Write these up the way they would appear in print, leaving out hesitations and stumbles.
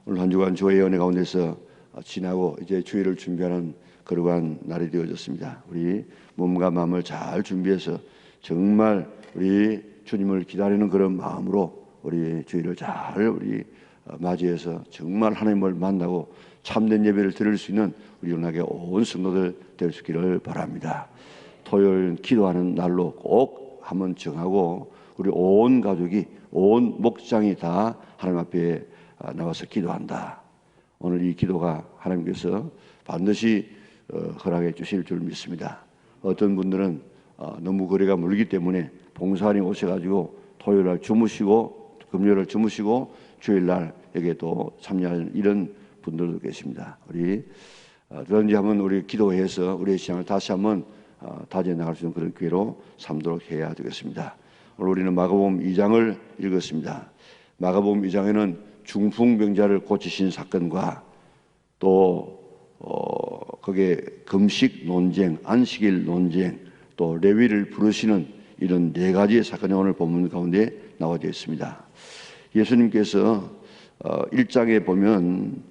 오늘 한 주간 주의 은혜 가운데서 지나고 이제 주일을 준비하는 거룩한 날이 되어졌습니다. 우리 몸과 마음을 잘 준비해서 정말 우리 주님을 기다리는 그런 마음으로 우리 주일을 잘 우리 맞이해서 정말 하나님을 만나고 참된 예배를 드릴 수 있는 우리 연합의 온 성도들 될 수 있기를 바랍니다. 토요일 기도하는 날로 꼭 한번 정하고 우리 온 가족이 온 목장이 다 하나님 앞에 나와서 기도한다. 오늘 이 기도가 하나님께서 반드시 허락해 주실 줄 믿습니다. 어떤 분들은 너무 거리가 멀기 때문에 봉사원이 오셔가지고 토요일날 주무시고 금요일날 주무시고 주일날 여기에 또 참여하는 이런 분들도 계십니다. 우리 그런지 한번 우리 기도해서 우리의 신앙을 다시 한번 다져 나갈 수 있는 그런 기회로 삼도록 해야 되겠습니다. 오늘 우리는 마가복음 2장을 읽었습니다. 마가복음 2장에는 중풍병자를 고치신 사건과 또 거기에 금식 논쟁, 안식일 논쟁, 또 레위를 부르시는 이런 네 가지의 사건이 오늘 본문 가운데 나와 있습니다. 예수님께서 1장에 보면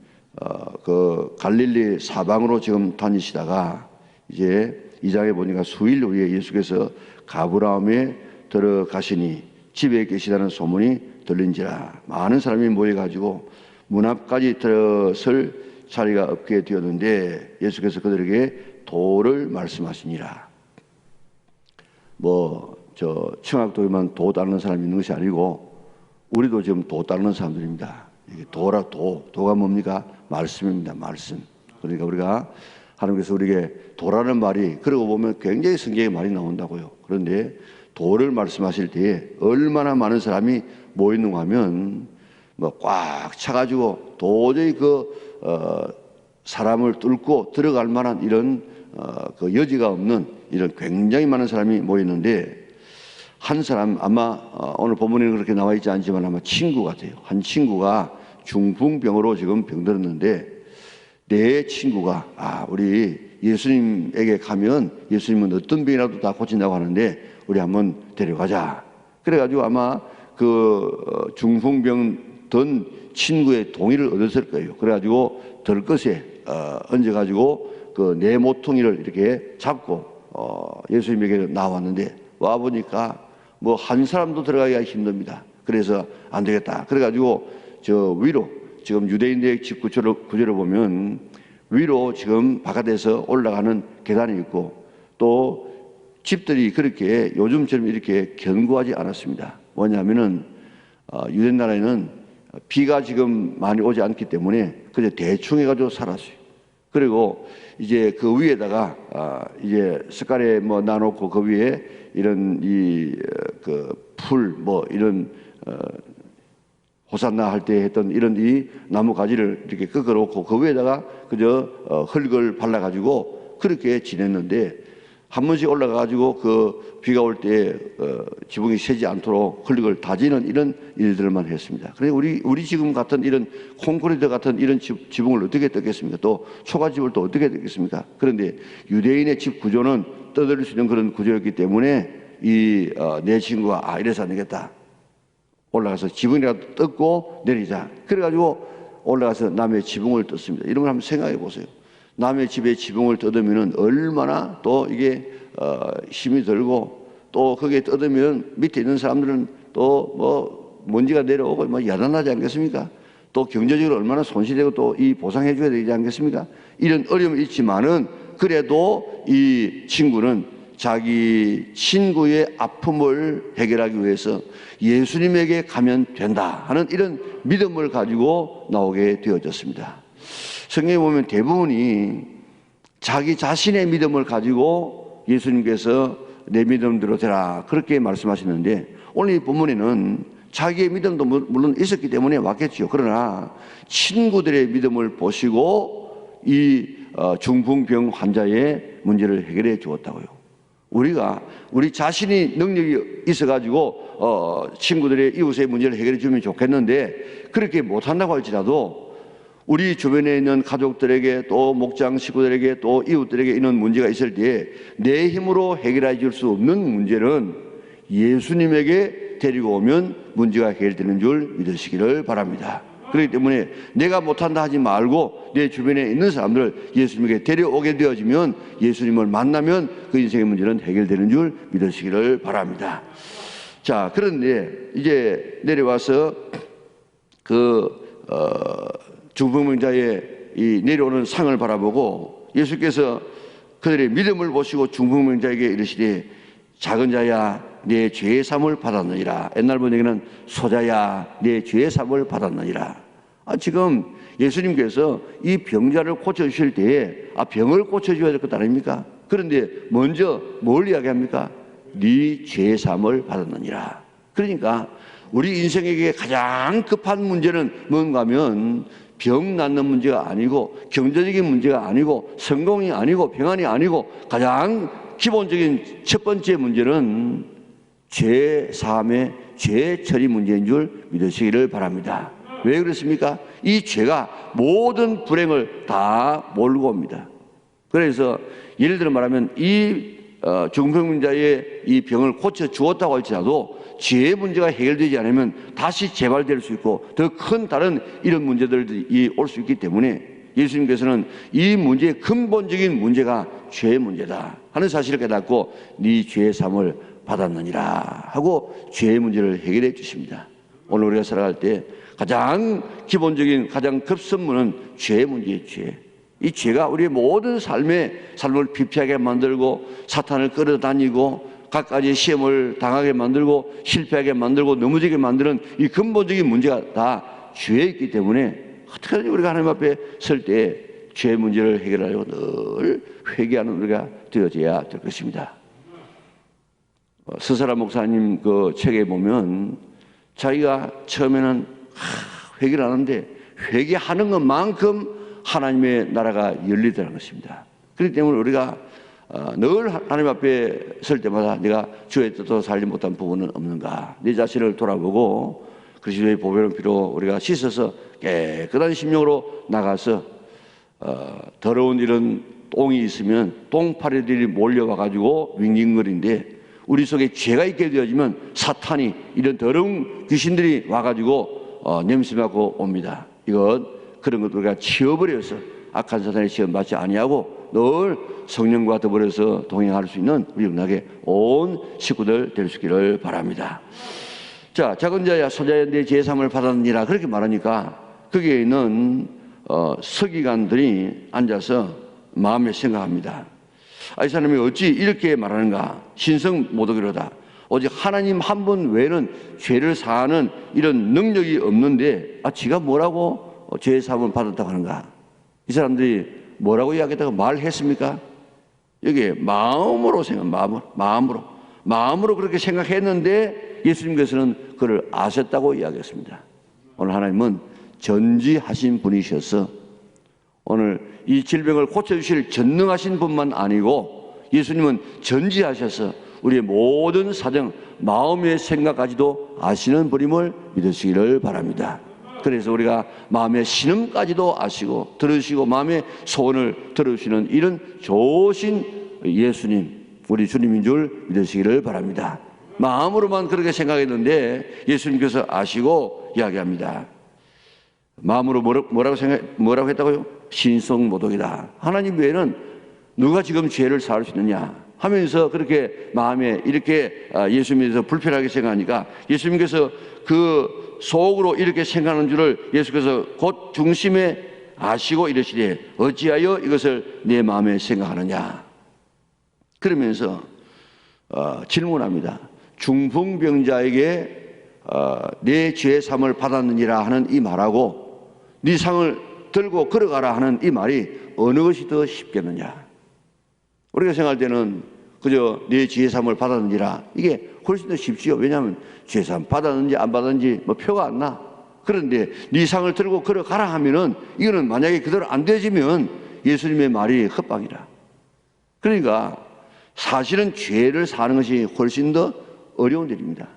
그 갈릴리 사방으로 지금 다니시다가 이제 2장에 보니까 수일 후에 예수께서 가브라움에 들어가시니 집에 계시다는 소문이 들린지라 많은 사람이 모여가지고 문 앞까지 들어설 자리가 없게 되었는데 예수께서 그들에게 도를 말씀하시니라. 저 청학도에만 도 따르는 사람이 있는 것이 아니고 우리도 지금 도 따르는 사람들입니다. 이게 도가 뭡니까? 말씀입니다. 말씀. 그러니까 우리가 하나님께서 우리에게 도라는 말이 그러고 보면 굉장히 성경에 많이 나온다고요. 그런데 도를 말씀하실 때에 얼마나 많은 사람이 모이는가 하면 꽉 차가지고 도저히 사람을 뚫고 들어갈 만한 이런 그 여지가 없는 이런 굉장히 많은 사람이 모였는데 한 사람 아마 오늘 본문에는 그렇게 나와 있지 않지만 아마 친구 같아요. 한 친구가 중풍병으로 지금 병들었는데 내 친구가 우리 예수님에게 가면 예수님은 어떤 병이라도 다 고친다고 하는데 우리 한번 데려가자. 그래가지고 아마 그 중풍병 든 친구의 동의를 얻었을 거예요. 그래가지고 들것에 얹어가지고 그 내 모퉁이를 이렇게 잡고 예수님에게 나왔는데 와 보니까 한 사람도 들어가기가 힘듭니다. 그래서 안 되겠다. 그래가지고 저 위로 지금 유대인들의 집 구조를 보면 위로 지금 바깥에서 올라가는 계단이 있고 또 집들이 그렇게 요즘처럼 이렇게 견고하지 않았습니다. 뭐냐면은 유대 나라에는 비가 지금 많이 오지 않기 때문에 그냥 대충 해가지고 살았어요. 그리고 이제 그 위에다가 이제 숟가락에 놔놓고 그 위에 이런 풀 이런 호산나 할 때 했던 이런 이 나무 가지를 이렇게 꺾어놓고 그 위에다가 그저 흙을 발라가지고 그렇게 지냈는데 한 번씩 올라가가지고 그 비가 올 때 지붕이 새지 않도록 흙을 다지는 이런 일들만 했습니다. 그래 우리 지금 같은 이런 콘크리트 같은 이런 지붕을 어떻게 뜯겠습니까? 또 초가집을 또 어떻게 뜯겠습니까? 그런데 유대인의 집 구조는 떠들릴 수 있는 그런 구조였기 때문에 내 친구가 이래서 안 되겠다. 올라가서 지붕이라도 뜯고 내리자. 그래가지고 올라가서 남의 지붕을 뜯습니다. 이런 걸 한번 생각해 보세요. 남의 집에 지붕을 뜯으면 얼마나 또 이게 힘이 들고 또 거기에 뜯으면 밑에 있는 사람들은 또 먼지가 내려오고 야단나지 않겠습니까? 또 경제적으로 얼마나 손실되고 또 이 보상해 줘야 되지 않겠습니까? 이런 어려움이 있지만은 그래도 이 친구는 자기 친구의 아픔을 해결하기 위해서 예수님에게 가면 된다 하는 이런 믿음을 가지고 나오게 되어졌습니다. 성경에 보면 대부분이 자기 자신의 믿음을 가지고 예수님께서 내 믿음대로 되라 그렇게 말씀하시는데 오늘 이 본문에는 자기의 믿음도 물론 있었기 때문에 왔겠죠. 그러나 친구들의 믿음을 보시고 이 중풍병 환자의 문제를 해결해 주었다고요. 우리 자신이 능력이 있어가지고 친구들의 이웃의 문제를 해결해 주면 좋겠는데 그렇게 못한다고 할지라도 우리 주변에 있는 가족들에게 또 목장 식구들에게 또 이웃들에게 이런 문제가 있을 때 내 힘으로 해결해 줄 수 없는 문제는 예수님에게 데리고 오면 문제가 해결되는 줄 믿으시기를 바랍니다. 그렇기 때문에 내가 못한다 하지 말고 내 주변에 있는 사람들을 예수님에게 데려오게 되어지면 예수님을 만나면 그 인생의 문제는 해결되는 줄 믿으시기를 바랍니다. 자, 그런데 이제 내려와서 중풍병자의 이 내려오는 상을 바라보고 예수께서 그들의 믿음을 보시고 중풍병자에게 이르시되 작은 자야 내 죄의 사함을 받았느니라. 옛날 번역에는 소자야 내 죄의 사함을 받았느니라. 지금 예수님께서 이 병자를 고쳐주실 때에 병을 고쳐줘야 될 것 아닙니까? 그런데 먼저 뭘 이야기합니까? 네 죄의 사함을 받았느니라. 그러니까 우리 인생에게 가장 급한 문제는 뭔가 하면 병 낫는 문제가 아니고 경제적인 문제가 아니고 성공이 아니고 평안이 아니고 가장 기본적인 첫 번째 문제는 죄 사함의 죄 처리 문제인 줄 믿으시기를 바랍니다. 왜 그렇습니까? 이 죄가 모든 불행을 다 몰고 옵니다. 그래서 예를 들어 말하면 이 중풍병자의 이 병을 고쳐 주었다고 할지라도 죄의 문제가 해결되지 않으면 다시 재발될 수 있고 더 큰 다른 이런 문제들이 올 수 있기 때문에 예수님께서는 이 문제의 근본적인 문제가 죄의 문제다 하는 사실을 깨닫고 네 죄의 사함을 받았느니라 하고 죄의 문제를 해결해 주십니다. 오늘 우리가 살아갈 때 가장 기본적인 가장 급선무는 죄의 문제의 죄. 이 죄가 우리의 모든 삶을 피폐하게 만들고 사탄을 끌어다니고 갖가지 시험을 당하게 만들고 실패하게 만들고 넘어지게 만드는 이 근본적인 문제가 다 죄에 있기 때문에 어떻게든지 우리가 하나님 앞에 설 때 죄의 문제를 해결하려고 늘 회개하는 우리가 되어져야 될 것입니다. 스사라 목사님 그 책에 보면 자기가 처음에는 회개를 하는데 회개하는 것만큼 하나님의 나라가 열리더라는 것입니다. 그렇기 때문에 우리가 늘 하나님 앞에 설 때마다 내가 주의 뜻대로 살지 못한 부분은 없는가 내 자신을 돌아보고 그리스도의 보배로운 피로 우리가 씻어서 깨끗한 심령으로 나가서 더러운 이런 똥이 있으면 똥파리들이 몰려와 가지고 윙윙거리는데 우리 속에 죄가 있게 되어지면 사탄이 이런 더러운 귀신들이 와가지고 냄새 맡고 옵니다. 이건 그런 것들 우리가 치워버려서 악한 사탄의 시험 받지 아니하고 늘 성령과 더불어서 동행할 수 있는 우리 은하계 온 식구들 될 수 있기를 바랍니다. 자, 작은 자야 소자야 내 죄의 사함을 받았느니라 그렇게 말하니까 거기에 있는 서기관들이 앉아서 마음에 생각합니다. 이 사람이 어찌 이렇게 말하는가? 신성모독이로다. 오직 하나님 한 분 외에는 죄를 사하는 이런 능력이 없는데 지가 뭐라고 죄의 사함을 받았다고 하는가? 이 사람들이 뭐라고 이야기했다고 말했습니까? 여기에 마음으로 마음으로 그렇게 생각했는데 예수님께서는 그를 아셨다고 이야기했습니다. 오늘 하나님은 전지하신 분이셔서 오늘 이 질병을 고쳐주실 전능하신 분만 아니고 예수님은 전지하셔서 우리의 모든 사정, 마음의 생각까지도 아시는 분임을 믿으시기를 바랍니다. 그래서 우리가 마음의 신음까지도 아시고 들으시고 마음의 소원을 들으시는 이런 좋으신 예수님, 우리 주님인 줄 믿으시기를 바랍니다. 마음으로만 그렇게 생각했는데 예수님께서 아시고 이야기합니다. 마음으로 뭐라고 했다고요? 신성모독이다. 하나님 외에는 누가 지금 죄를 사할 수 있느냐 하면서 그렇게 마음에 이렇게 예수님에 대해서 불편하게 생각하니까 예수님께서 그 속으로 이렇게 생각하는 줄을 예수께서 곧 중심에 아시고 이르시되 어찌하여 이것을 내 마음에 생각하느냐 그러면서 질문합니다. 중풍병자에게 내 죄의 사함을 받았느니라 하는 이 말하고 네 상을 들고 걸어가라 하는 이 말이 어느 것이 더 쉽겠느냐. 우리가 생각할 때는 그저 내 죄의 사함을 받았느니라 이게 훨씬 더 쉽지요. 왜냐하면 죄의 사함 받았는지 안 받았는지 표가 안 나. 그런데 네 상을 들고 걸어가라 하면은 이거는 만약에 그대로 안 되지면 예수님의 말이 헛방이라. 그러니까 사실은 죄를 사는 것이 훨씬 더 어려운 일입니다.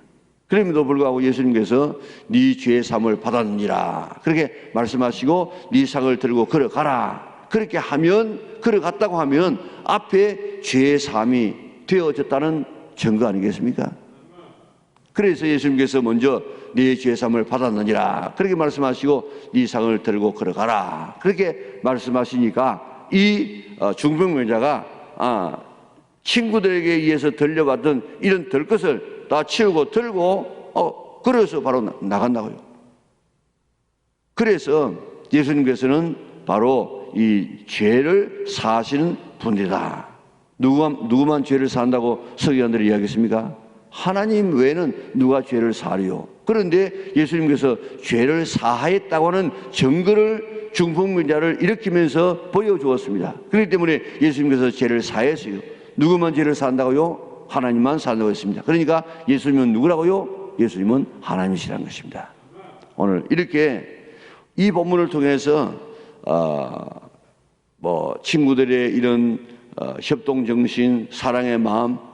그럼에도 불구하고 예수님께서 네 죄의 사함을 받았느니라 그렇게 말씀하시고 네 상을 들고 걸어가라 그렇게 하면 걸어갔다고 하면 앞에 죄의 사함이 되어졌다는 증거 아니겠습니까? 그래서 예수님께서 먼저 네 죄 사함을 받았느니라 그렇게 말씀하시고 네 상을 들고 걸어가라 그렇게 말씀하시니까 이 중풍병자가 친구들에게 의해서 들려받던 이런 들것을 다 치우고 들고 걸어서 바로 나간다고요. 그래서 예수님께서는 바로 이 죄를 사하시는 분이다. 누구만 죄를 사한다고 서기관들이 이야기했습니까? 하나님 외에는 누가 죄를 사하리요? 그런데 예수님께서 죄를 사하였다고 하는 증거를 중풍병자를 일으키면서 보여주었습니다. 그렇기 때문에 예수님께서 죄를 사했어요. 누구만 죄를 사한다고요? 하나님만 사한다고 했습니다. 그러니까 예수님은 누구라고요? 예수님은 하나님이시라는 것입니다. 오늘 이렇게 이 본문을 통해서 친구들의 이런 협동정신, 사랑의 마음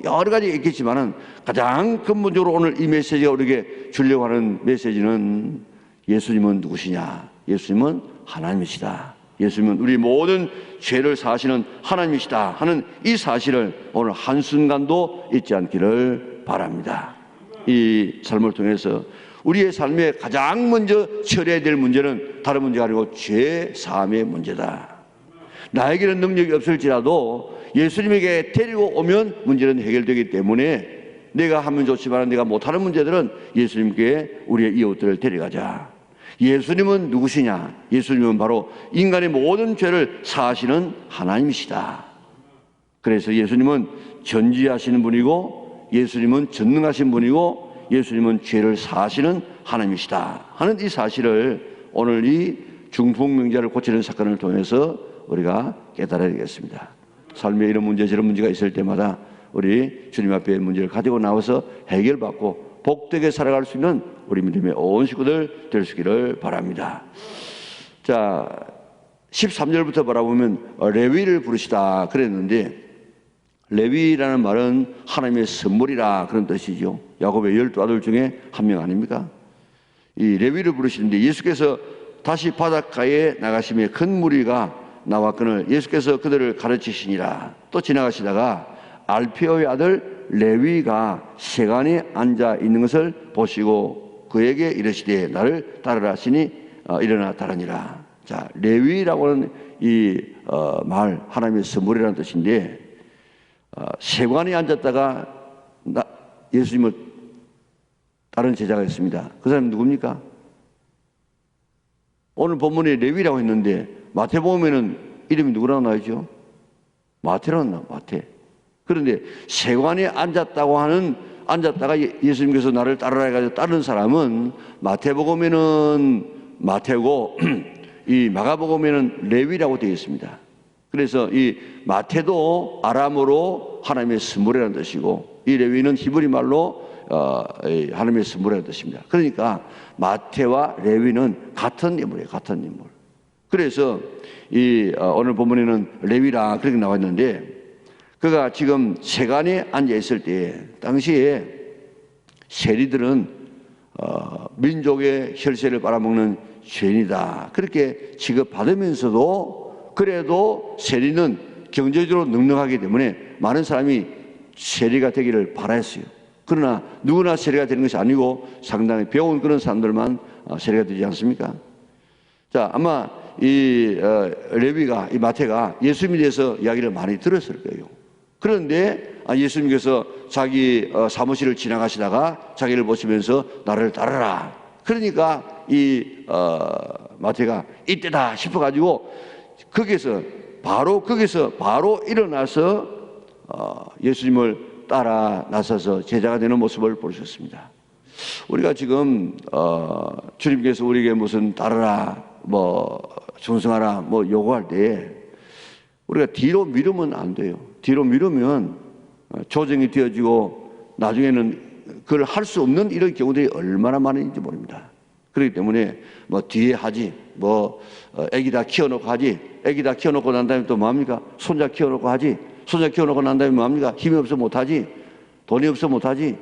여러 가지 있겠지만은 가장 근본적으로 오늘 이 메시지가 우리에게 주려고 하는 메시지는 예수님은 누구시냐? 예수님은 하나님이시다. 예수님은 우리 모든 죄를 사하시는 하나님이시다 하는 이 사실을 오늘 한순간도 잊지 않기를 바랍니다. 이 삶을 통해서 우리의 삶에 가장 먼저 처리해야 될 문제는 다른 문제가 아니고 죄 사함의 문제다. 나에게는 능력이 없을지라도 예수님에게 데리고 오면 문제는 해결되기 때문에 내가 하면 좋지만 내가 못하는 문제들은 예수님께 우리의 이웃들을 데려가자. 예수님은 누구시냐? 예수님은 바로 인간의 모든 죄를 사하시는 하나님이시다. 그래서 예수님은 전지하시는 분이고 예수님은 전능하신 분이고 예수님은 죄를 사하시는 하나님이시다 하는 이 사실을 오늘 이 중풍병자를 고치는 사건을 통해서 우리가 깨달아야 되겠습니다. 삶에 이런 문제 저런 문제가 있을 때마다 우리 주님 앞에 문제를 가지고 나와서 해결받고 복되게 살아갈 수 있는 우리 믿음의 온 식구들 될 수 있기를 바랍니다. 자, 13절부터 바라보면 레위를 부르시다 그랬는데 레위라는 말은 하나님의 선물이라 그런 뜻이죠. 야곱의 12아들 중에 한 명 아닙니까? 이 레위를 부르시는데 예수께서 다시 바닷가에 나가시며 큰 무리가 나왔거늘 예수께서 그들을 가르치시니라. 또 지나가시다가 알페오의 아들 레위가 세간에 앉아 있는 것을 보시고 그에게 이르시되 나를 따르라 하시니 일어나 따르니라. 자, 레위라고 하는 이 말 하나님의 선물이라는 뜻인데 세관에 앉았다가 예수님을 따른 제자가 있습니다. 그 사람이 누굽니까? 오늘 본문에 레위라고 했는데 마태복음에는 이름이 누구라고 나오죠? 마태라고 나와. 마태. 그런데 세관에 앉았다가 예수님께서 나를 따르라 해가지고 따르는 사람은 마태복음에는 마태고 이 마가복음에는 레위라고 되어 있습니다. 그래서 이 마태도 아람어로 하나님의 선물이라는 뜻이고 이 레위는 히브리 말로 하나님의 선물이라는 뜻입니다. 그러니까 마태와 레위는 같은 인물이에요. 같은 인물. 그래서 이 오늘 본문에는 레위라 그렇게 나와 있는데 그가 지금 세간에 앉아 있을 때 당시에 세리들은 민족의 혈세를 빨아먹는 죄인이다 그렇게 취급받으면서도 그래도 세리는 경제적으로 넉넉하기 때문에 많은 사람이 세리가 되기를 바라했어요. 그러나 누구나 세리가 되는 것이 아니고 상당히 배운 그런 사람들만 세리가 되지 않습니까? 자, 아마 이 레위가 이 마태가 예수님에 대해서 이야기를 많이 들었을 거예요. 그런데 예수님께서 자기 사무실을 지나가시다가 자기를 보시면서 나를 따르라. 그러니까 이 마태가 이때다 싶어가지고 거기서 바로 일어나서 예수님을 따라 나서서 제자가 되는 모습을 보셨습니다. 우리가 지금 주님께서 우리에게 무슨 따르라 충성하라 요구할 때 우리가 뒤로 미루면 안 돼요. 뒤로 미루면 조정이 되어지고 나중에는 그걸 할 수 없는 이런 경우들이 얼마나 많은지 모릅니다. 그렇기 때문에 뒤에 하지 애기 다 키워놓고 하지 애기 다 키워놓고 난 다음에 또 뭐합니까? 손자 키워놓고 하지 손자 키워놓고 난 다음에 뭐합니까? 힘이 없어 못하지 돈이 없어 못하지.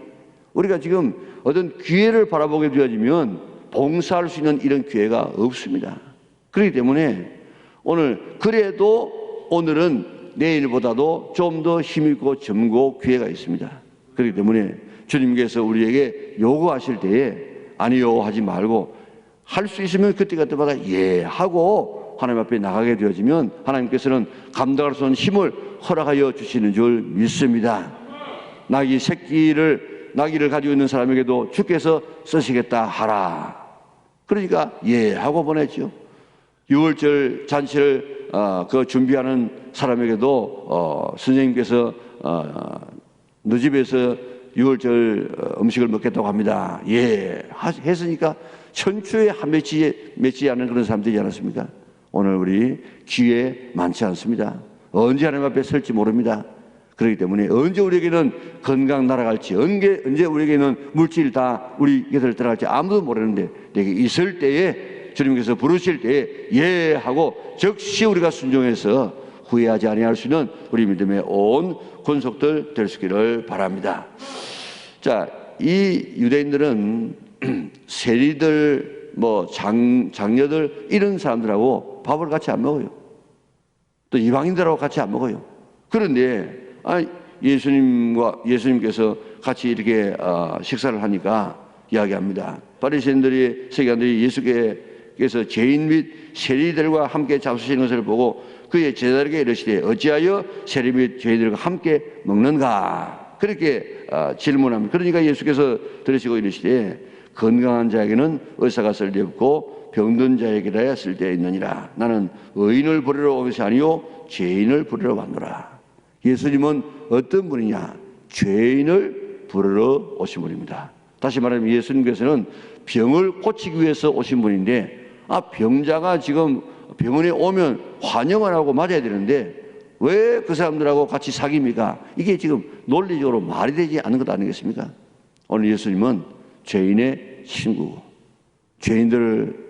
우리가 지금 어떤 기회를 바라보게 되어지면 봉사할 수 있는 이런 기회가 없습니다. 그렇기 때문에 그래도 오늘은 내일보다도 좀 더 힘있고 젊고 기회가 있습니다. 그렇기 때문에 주님께서 우리에게 요구하실 때에 아니요 하지 말고 할 수 있으면 그때그때마다 예 하고 하나님 앞에 나가게 되어지면 하나님께서는 감당할 수 없는 힘을 허락하여 주시는 줄 믿습니다. 나귀를 가지고 있는 사람에게도 주께서 쓰시겠다 하라. 그러니까 예 하고 보냈죠. 유월절 잔치를 그 준비하는 사람에게도 선생님께서 너 집에서 유월절 음식을 먹겠다고 합니다. 예 했으니까 천추에 한 맺지 않은 그런 사람들이지 않았습니까? 오늘 우리 기회 많지 않습니다. 언제 하나님 앞에 설지 모릅니다. 그렇기 때문에 언제 우리에게는 건강 날아갈지, 언제 우리에게는 물질 다 우리 곁을 떠나갈지 아무도 모르는데 내게 있을 때에 주님께서 부르실 때에 예 하고 즉시 우리가 순종해서 후회하지 아니할 수 있는 우리 믿음의 온 권속들 될 수 있기를 바랍니다. 자, 이 유대인들은 세리들, 장녀들 이런 사람들하고 밥을 같이 안 먹어요. 또 이방인들하고 같이 안 먹어요. 그런데 예수님께서 같이 이렇게 식사를 하니까 이야기합니다. 바리새인들이 서기관들이 예수께서 죄인 및 세리들과 함께 잡수시는 것을 보고 그의 제자들에게 이르시되 어찌하여 세리 및 죄인들과 함께 먹는가? 그렇게 질문합니다. 그러니까 예수께서 들으시고 이르시되 건강한 자에게는 의사가 쓸데없고 병든 자에게라야 쓸데있느니라. 나는 의인을 부르러 온 것이 아니요 죄인을 부르러 왔노라. 예수님은 어떤 분이냐? 죄인을 부르러 오신 분입니다. 다시 말하면 예수님께서는 병을 고치기 위해서 오신 분인데 병자가 지금 병원에 오면 환영을 하고 맞아야 되는데 왜 그 사람들하고 같이 사깁니까? 이게 지금 논리적으로 말이 되지 않는 것 아니겠습니까? 오늘 예수님은 죄인의 친구고 죄인들을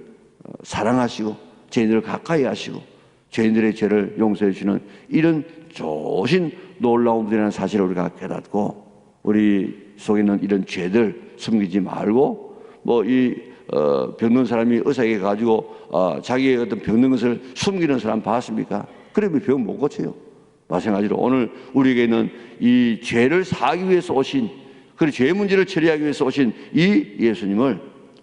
사랑하시고 죄인들을 가까이 하시고 죄인들의 죄를 용서해 주시는 이런 좋으신 놀라운 분이라는 사실을 우리가 깨닫고 우리 속에 있는 이런 죄들 숨기지 말고 병든 사람이 의사에게 가지고 자기의 어떤 병든 것을 숨기는 사람 봤습니까? 그러면 병 못 고쳐요. 마찬가지로 오늘 우리에게 있는 이 죄를 사하기 위해서 오신 그리고 죄 문제를 처리하기 위해서 오신 이 예수님을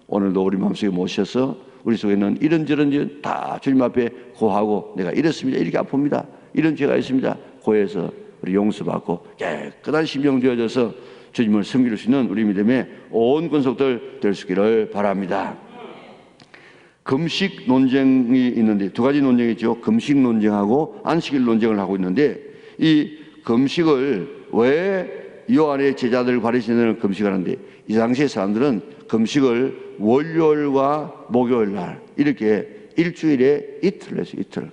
오늘도 우리 마음속에 모셔서 우리 속에 있는 이런저런 죄 다 주님 앞에 고하고 내가 이렇습니다. 이렇게 아픕니다. 이런 죄가 있습니다. 고해서 우리 용서받고 깨끗한 심령 되어져서 주님을 섬길 수 있는 우리 믿음의 온 권속들 될 수 있기를 바랍니다. 금식 논쟁이 있는데 두 가지 논쟁이 있죠. 금식 논쟁하고 안식일 논쟁을 하고 있는데 이 금식을 왜 요한의 제자들 바리새인들은 금식을 하는데 이 당시의 사람들은 금식을 월요일과 목요일 날 이렇게 일주일에 이틀 했어요. 이틀.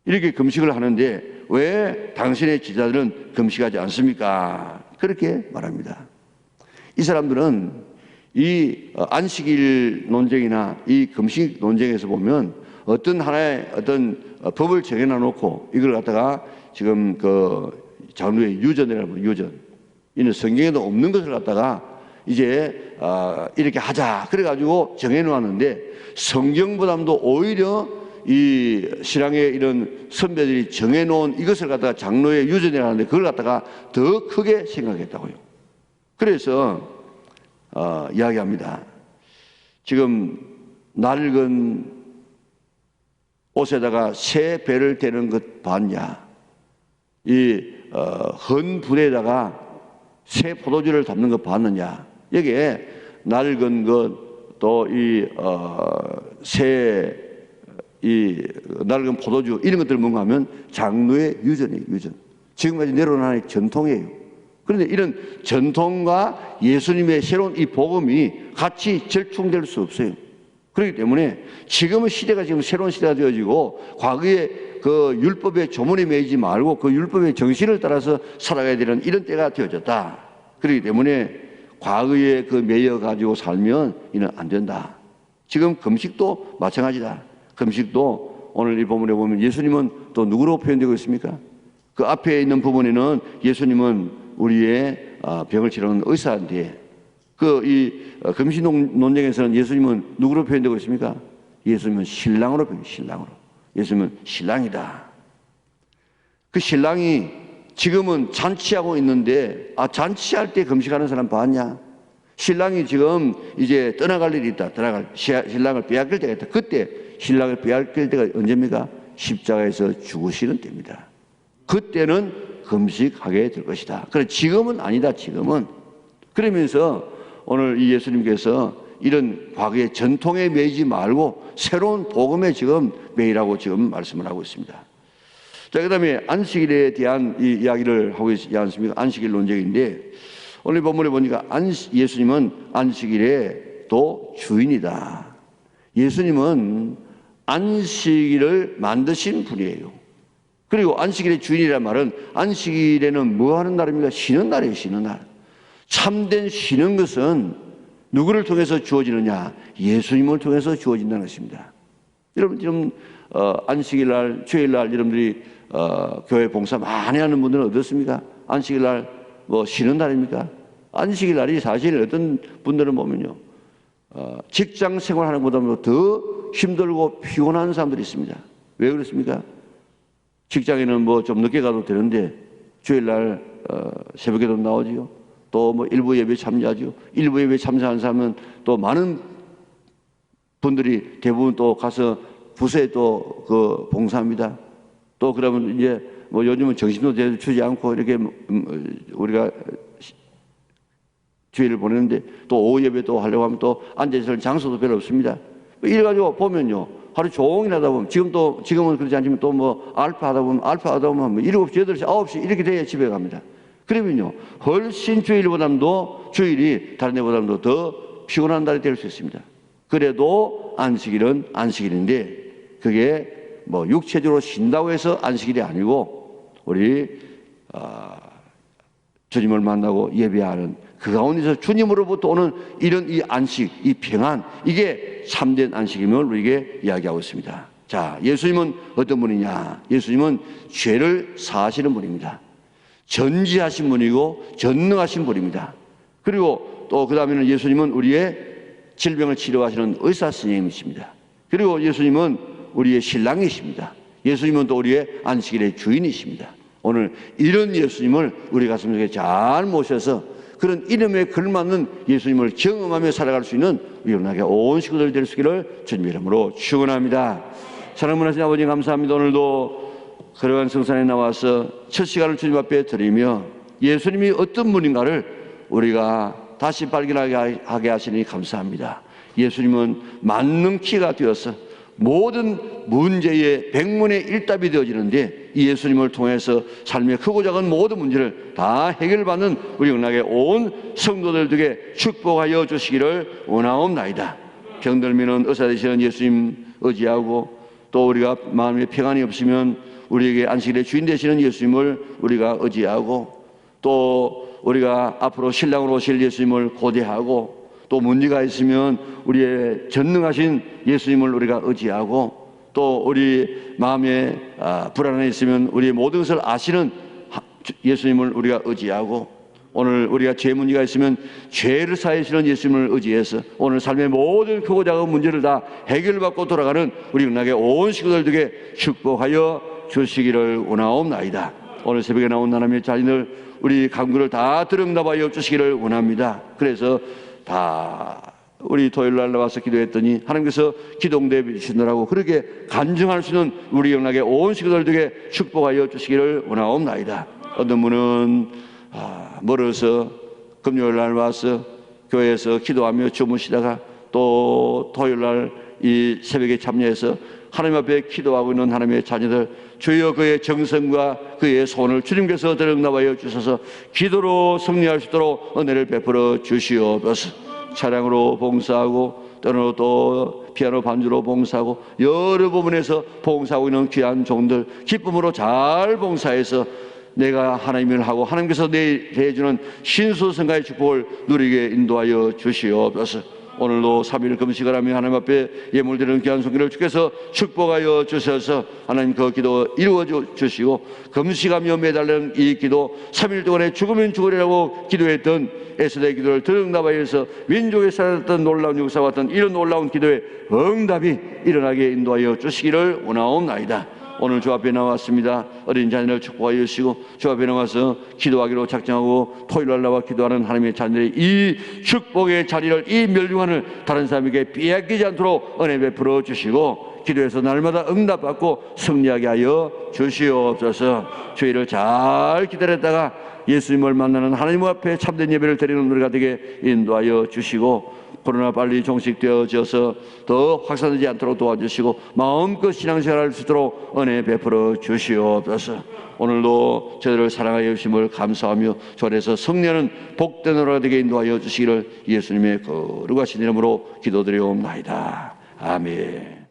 이렇게 금식을 하는데 왜 당신의 제자들은 금식하지 않습니까? 그렇게 말합니다. 이 사람들은 이 안식일 논쟁이나 이 금식 논쟁에서 보면 어떤 하나의 어떤 법을 정해놔 놓고 이걸 갖다가 지금 장로의 유전이라고 해요. 유전. 이는 성경에도 없는 것을 갖다가 이제 이렇게 하자 그래가지고 정해놓았는데 성경보다도 오히려 이 신앙의 이런 선배들이 정해놓은 이것을 갖다가 장로의 유전이라고 하는데 그걸 갖다가 더 크게 생각했다고요. 그래서 이야기합니다. 지금 낡은 옷에다가 새 배를 대는 것 봤냐? 헌 불에다가 새 포도주를 담는 것 봤느냐? 여기에 낡은 것, 또 낡은 포도주, 이런 것들을 뭔가 하면 장로의 유전이에요, 유전. 지금까지 내려오는 하나의 전통이에요. 그런데 이런 전통과 예수님의 새로운 이 복음이 같이 절충될 수 없어요. 그렇기 때문에 지금은 시대가 지금 새로운 시대가 되어지고 과거의 그 율법의 조문에 매이지 말고 그 율법의 정신을 따라서 살아가야 되는 이런 때가 되어졌다. 그렇기 때문에 과거에 매여 가지고 살면 이는 안 된다. 지금 금식도 마찬가지다. 금식도 오늘 이 본문에 보면 예수님은 또 누구로 표현되고 있습니까? 그 앞에 있는 부분에는 예수님은 우리의 병을 치료하는 의사인데 금식 논쟁에서는 예수님은 누구로 표현되고 있습니까? 예수님은 신랑으로 표현해요. 신랑으로. 예수님은 신랑이다. 그 신랑이 지금은 잔치하고 있는데, 잔치할 때 금식하는 사람 봤냐? 신랑이 지금 이제 떠나갈 일이 있다. 신랑을 빼앗길 때가 있다. 그때 신랑을 빼앗길 때가 언제입니까? 십자가에서 죽으시는 때입니다. 그때는 금식하게 될 것이다. 그래, 지금은 아니다. 지금은. 그러면서 오늘 이 예수님께서 이런 과거의 전통에 매이지 말고 새로운 복음에 지금 매이라고 지금 말씀을 하고 있습니다. 자, 그 다음에 안식일에 대한 이 이야기를 하고 있지 않습니까? 안식일 논쟁인데, 오늘 본문에 보니까 예수님은 안식일의 또 주인이다. 예수님은 안식일을 만드신 분이에요. 그리고 안식일의 주인이란 말은 안식일에는 뭐 하는 날입니까? 쉬는 날이에요. 쉬는 날. 참된 쉬는 것은 누구를 통해서 주어지느냐? 예수님을 통해서 주어진다는 것입니다. 여러분 지금 안식일 날, 주일 날 여러분들이 교회 봉사 많이 하는 분들은 어떻습니까? 안식일 날 뭐 쉬는 날입니까? 안식일 날이 사실 어떤 분들은 보면요, 직장 생활하는 것보다 더 힘들고 피곤한 사람들이 있습니다. 왜 그렇습니까? 직장에는 뭐 좀 늦게 가도 되는데 주일날 새벽에도 나오지요. 또 뭐 일부 예배 참여하죠. 일부 예배 참여하는 사람은 또 많은 분들이 대부분 또 가서 부서에 또 그 봉사합니다. 또 그러면 이제 뭐 요즘은 정신도 제대로 주지 않고 이렇게 우리가 주일을 보내는데 또 오후 예배 또 하려고 하면 또 앉아있을 장소도 별로 없습니다. 이래가지고 보면요, 하루 종일 하다 보면 지금은 그렇지 않지만 또 뭐 알파 하다 보면 뭐 7시, 8시, 9시 이렇게 돼야 집에 갑니다. 그러면요, 훨씬 주일이 다른 데보다도 더 피곤한 날이 될 수 있습니다. 그래도 안식일은 안식일인데 그게 뭐 육체적으로 쉰다고 해서 안식일이 아니고 우리 주님을 만나고 예배하는 그 가운데서 주님으로부터 오는 이런 이 안식, 이 평안, 이게 참된 안식임을 우리에게 이야기하고 있습니다. 자, 예수님은 어떤 분이냐? 예수님은 죄를 사하시는 분입니다. 전지하신 분이고 전능하신 분입니다. 그리고 또 그 다음에는 예수님은 우리의 질병을 치료하시는 의사 선생님이십니다. 그리고 예수님은 우리의 신랑이십니다. 예수님은 또 우리의 안식일의 주인이십니다. 오늘 이런 예수님을 우리 가슴 속에 잘 모셔서 그런 이름에 걸맞는 예수님을 경험하며 살아갈 수 있는 우리 영락의 온 식구들 될 수 있기를 주님의 이름으로 축원합니다. 사랑하는 하나님 아버지 감사합니다. 오늘도 거룩한 성산에 나와서 첫 시간을 주님 앞에 드리며 예수님이 어떤 분인가를 우리가 다시 발견하게 하시니 감사합니다. 예수님은 만능키가 되어서 모든 문제의 100문의 1답이 되어지는데 이 예수님을 통해서 삶의 크고 작은 모든 문제를 다 해결받는 우리 영락의 온 성도들에게 축복하여 주시기를 원하옵나이다. 병들면 의사 되시는 예수님 의지하고 또 우리가 마음에 평안이 없으면 우리에게 안식일의 주인 되시는 예수님을 우리가 의지하고 또 우리가 앞으로 신랑으로 오실 예수님을 고대하고 또 문제가 있으면 우리의 전능하신 예수님을 우리가 의지하고 또 우리 마음에 불안이 있으면 우리의 모든 것을 아시는 예수님을 우리가 의지하고 오늘 우리가 죄 문제가 있으면 죄를 사하시는 예수님을 의지해서 오늘 삶의 모든 크고 작은 문제를 다 해결받고 돌아가는 우리 영락의 온 식구들에게 축복하여 주시기를 원하옵나이다. 오늘 새벽에 나온 하나님의 자녀들 우리 간구를 다 들응답하여 주시기를 원합니다. 그래서 다 우리 토요일 날 나와서 기도했더니 하나님께서 기도응답해 주시느라고 그렇게 간증할 수 있는 우리 영락의 온 식구들에게 축복하여 주시기를 원하옵나이다. 어떤 분은 멀어서 금요일 날 와서 교회에서 기도하며 주무시다가 또 토요일 날 이 새벽에 참여해서 하나님 앞에 기도하고 있는 하나님의 자녀들 주여 그의 정성과 그의 손을 주님께서 들응답하여 주셔서 기도로 승리할 수 있도록 은혜를 베풀어 주시옵소서. 차량으로 봉사하고 때로 또 피아노 반주로 봉사하고 여러 부분에서 봉사하고 있는 귀한 종들 기쁨으로 잘 봉사해서 내가 하나님을 하고 하나님께서 내게 해주는 신수성가의 축복을 누리게 인도하여 주시옵소서. 오늘도 3일 금식을 하며 하나님 앞에 예물드리는 귀한 손길을 주께서 축복하여 주셔서 하나님 그 기도 이루어 주시고 금식하며 매달리는 이 기도 3일 동안에 죽으면 죽으리라고 기도했던 에스더의 기도를 들응답하여 해서 민족에 살았던 놀라운 역사와 같은 이런 놀라운 기도의 응답이 일어나게 인도하여 주시기를 원하옵나이다. 오늘 주 앞에 나왔습니다. 어린 자녀를 축복하여 주시고 주 앞에 나와서 기도하기로 작정하고 토요일날 나와 기도하는 하나님의 자녀들의 이 축복의 자리를, 이 멸류관을 다른 사람에게 빼앗기지 않도록 은혜 베풀어 주시고 기도해서 날마다 응답받고 승리하게 하여 주시옵소서. 주의를 잘 기다렸다가 예수님을 만나는 하나님 앞에 참된 예배를 드리는 우리가 되게 인도하여 주시고 코로나 빨리 종식되어져서 더 확산되지 않도록 도와주시고 마음껏 신앙생활을 할 수 있도록 은혜 베풀어 주시옵소서. 오늘도 저희를 사랑하여 주심을 감사하며 주 안에서 승리하는 복된 하루가 되게 인도하여 주시기를 예수님의 거룩하신 이름으로 기도드리옵나이다. 아멘.